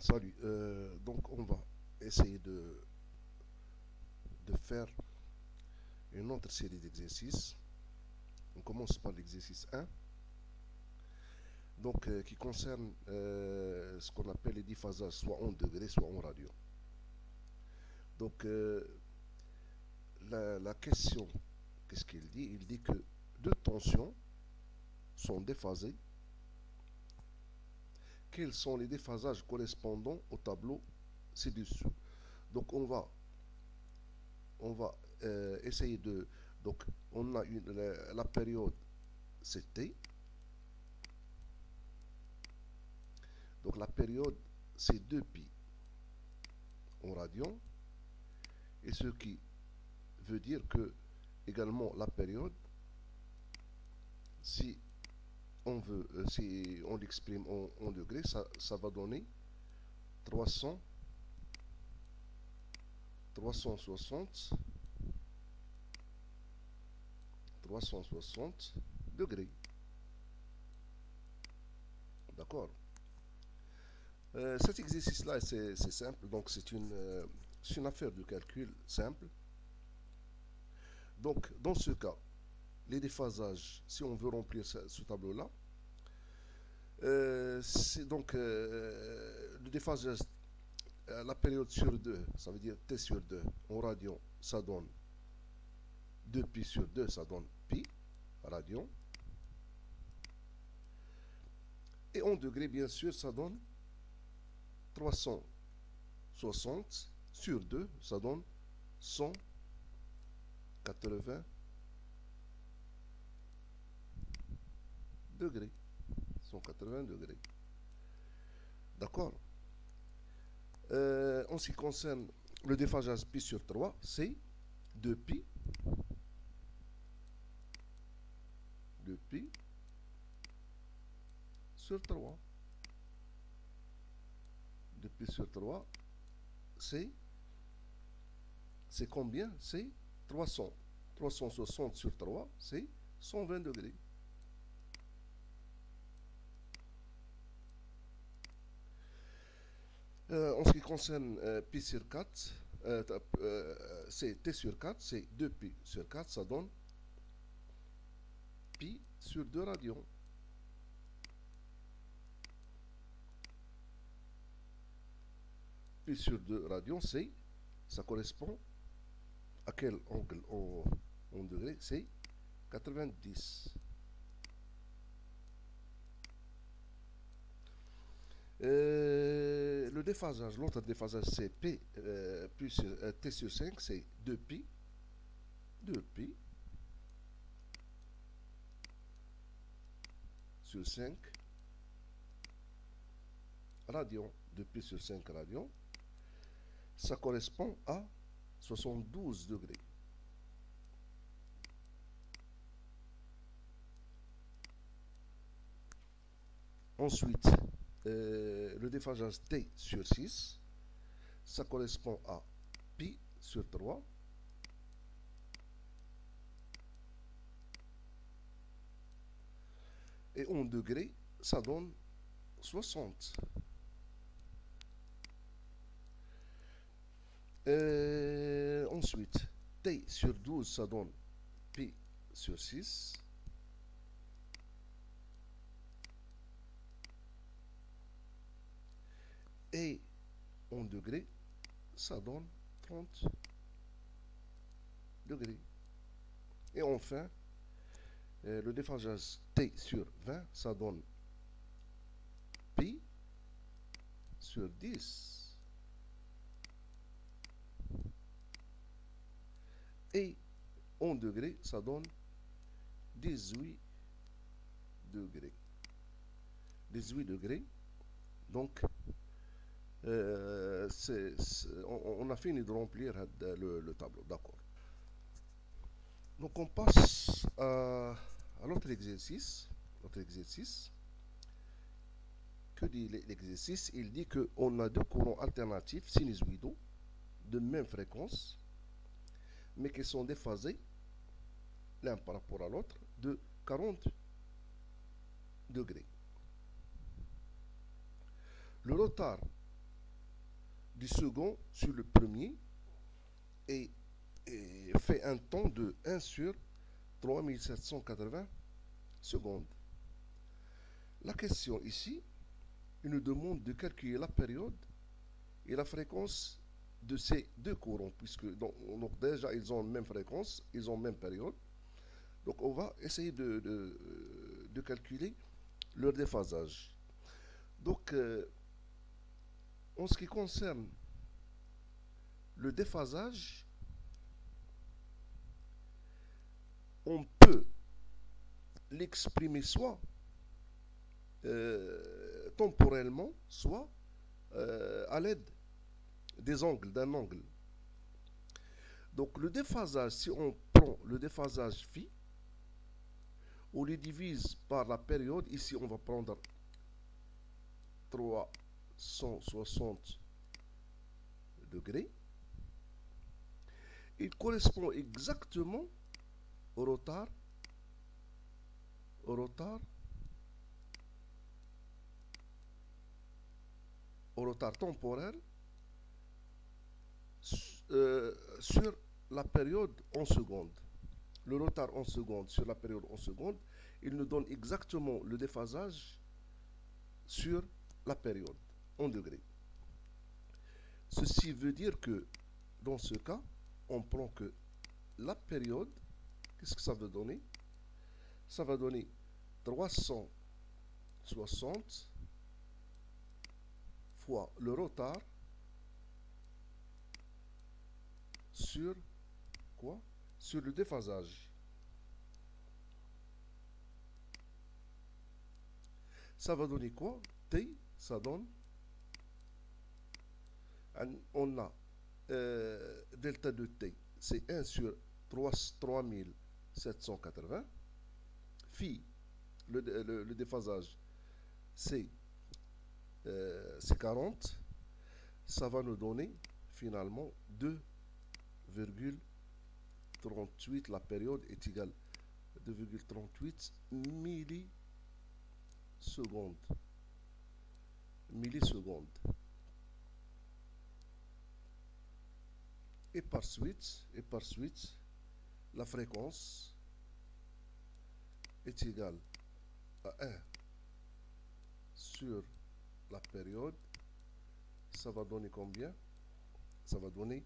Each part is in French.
Salut. Donc on va essayer de faire une autre série d'exercices. On commence par l'exercice 1, donc qui concerne ce qu'on appelle les diphasages, soit en degrés, soit en radio. Donc la question, qu'est-ce qu'il dit? Il dit que deux tensions sont déphasées. Quels sont les déphasages correspondants au tableau ci-dessous? Donc on va essayer de... Donc on a la période c'est T. Donc la période c'est 2π en radian. Et ce qui veut dire que également la période, si on veut, si on l'exprime en degrés, ça va donner 360 degrés. D'accord. Cet exercice-là, c'est simple, donc c'est une affaire de calcul simple. Donc, dans ce cas, les déphasages, si on veut remplir ce tableau-là, c'est donc le déphasage, la période sur 2, ça veut dire T sur 2, en radian, ça donne 2π sur 2, ça donne π radian. Et en degrés, bien sûr, ça donne 360 sur 2, ça donne 180 degrés. 180 degrés. D'accord. En ce qui concerne le déphasage π sur 3, c'est 2π sur 3. 2π sur 3, c'est combien? C'est 300. 360 sur 3, c'est 120 degrés. En ce qui concerne π sur 4, c'est T sur 4, c'est 2π sur 4, ça donne π sur 2 radians. Π sur 2 radians, ça correspond à quel angle en degrés? C'est 90. Le déphasage, l'autre déphasage, c'est T sur 5, c'est 2π sur 5 radians. 2π sur 5 radians, ça correspond à 72 degrés. Ensuite, le déphasage T sur 6, ça correspond à π sur 3. Et en degrés, ça donne 60. Ensuite, T sur 12, ça donne π sur 6. Et en degrés, ça donne 30 degrés. Et enfin, le déphasage T sur 20, ça donne π sur 10. Et en degrés, ça donne 18 degrés. 18 degrés. Donc, on a fini de remplir le tableau. D'accord. Donc, on passe à l'autre exercice. L'autre exercice. Que dit l'exercice? Il dit qu'on a deux courants alternatifs sinusoïdaux de même fréquence, mais qui sont déphasés l'un par rapport à l'autre de 40 degrés. Le retard du second sur le premier et fait un temps de 1 sur 3780 secondes. La question ici, il nous demande de calculer la période et la fréquence de ces deux courants, puisque donc déjà ils ont la même fréquence, ils ont la même période. Donc on va essayer de calculer leur déphasage. Donc en ce qui concerne le déphasage, on peut l'exprimer soit temporellement, soit à l'aide des angles, d'un angle. Donc le déphasage, si on prend le déphasage phi, on le divise par la période. Ici, on va prendre 360 degrés. Il correspond exactement au retard temporel sur la période en secondes. Le retard en secondes sur la période en secondes, il nous donne exactement le déphasage sur la période en degrés. Ceci veut dire que dans ce cas, on prend que la période, qu'est-ce que ça veut donner? Ça va donner 360 fois le retard sur quoi? Sur le déphasage. Ça va donner quoi? T, ça donne, on a delta de T, c'est 1 sur 3780. Phi, le déphasage, c'est 40. Ça va nous donner finalement 2,38. La période est égale à 2,38 millisecondes. Et par suite, la fréquence est égale à 1 sur la période. Ça va donner combien? Ça va donner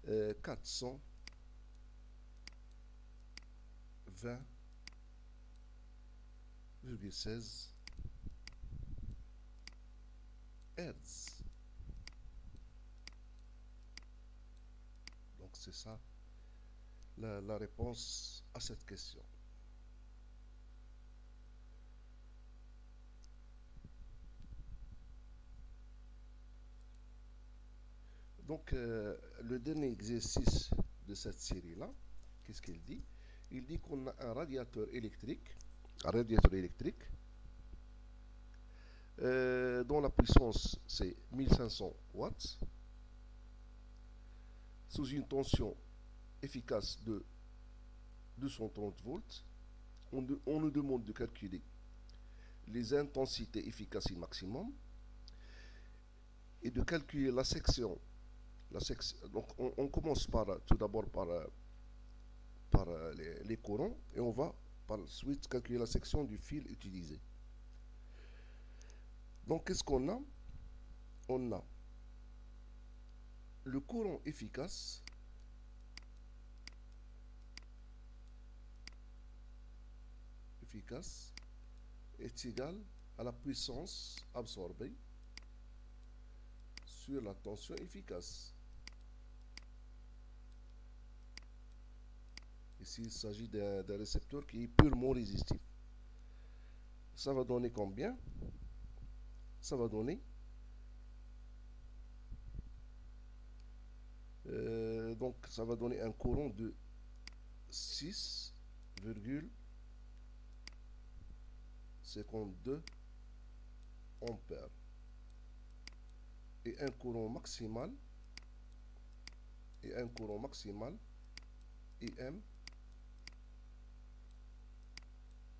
420,16 Hz. Donc c'est ça la réponse à cette question. Donc le dernier exercice de cette série-là, qu'est-ce qu'il dit? Il dit qu'on a un radiateur électrique dont la puissance c'est 1500 watts, sous une tension efficace de 230 volts. On nous demande de calculer les intensités efficaces et maximum et de calculer la section. Donc on commence tout d'abord par les courants et on va par la suite calculer la section du fil utilisé. Donc qu'est-ce qu'on a? On a le courant efficace est égal à la puissance absorbée sur la tension efficace. Ici, il s'agit d'un récepteur qui est purement résistif. Ça va donner combien? Ça va donner donc ça va donner un courant de 6,52 ampères et un courant maximal IM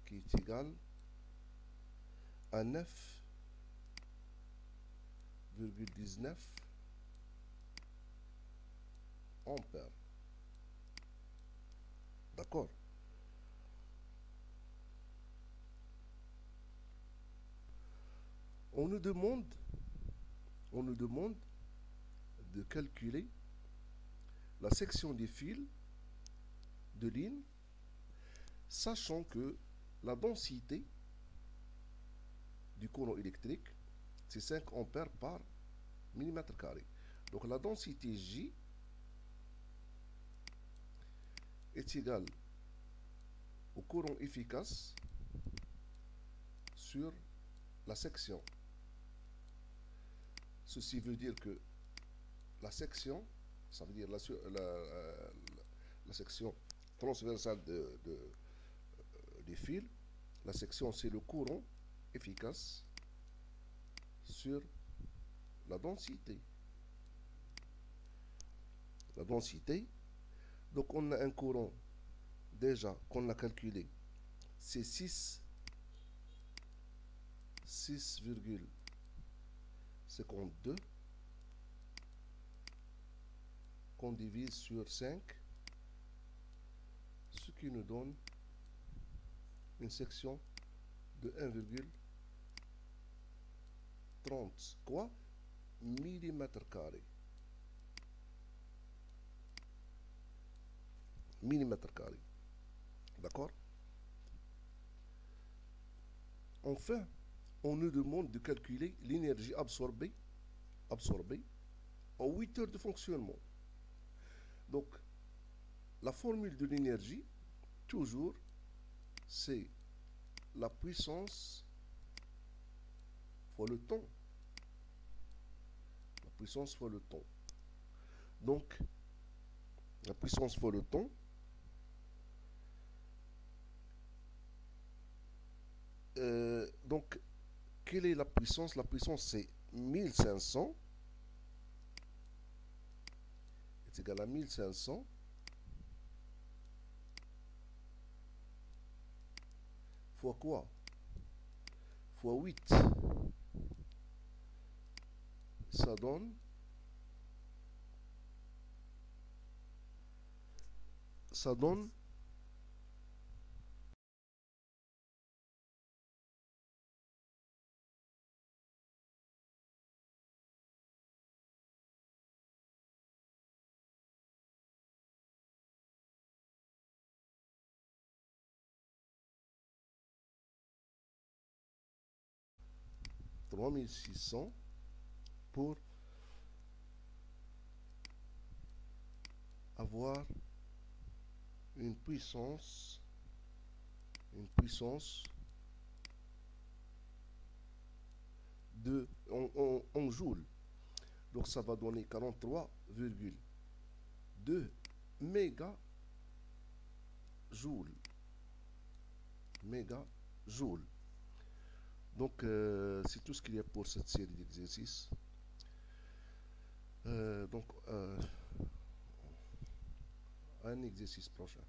qui est égal à 9,19 ampères. D'accord? On nous demande de calculer la section des fils de ligne, sachant que la densité du courant électrique, c'est 5 ampères par millimètre carré. Donc la densité J est égale au courant efficace sur la section. Ceci veut dire que la section, ça veut dire la section transversale des fils, la section c'est le courant efficace sur la densité. La densité, donc on a un courant déjà qu'on a calculé, c'est 6,52 qu'on divise sur 5, ce qui nous donne une section de 1,30 quoi millimètre carré. Millimètre carré. D'accord? Enfin, on nous demande de calculer l'énergie absorbée en 8 heures de fonctionnement. Donc, la formule de l'énergie, toujours, c'est la puissance fois le temps. La puissance fois le temps. Donc, la puissance fois le temps, donc, quelle est la puissance? La puissance, c'est 1500. C'est égal à 1500 fois quoi? Fois 8. Ça donne 3600 pour avoir une puissance de en joules. Donc ça va donner 43,2 mégajoules. Donc c'est tout ce qu'il y a pour cette série d'exercices. Donc un exercice prochain.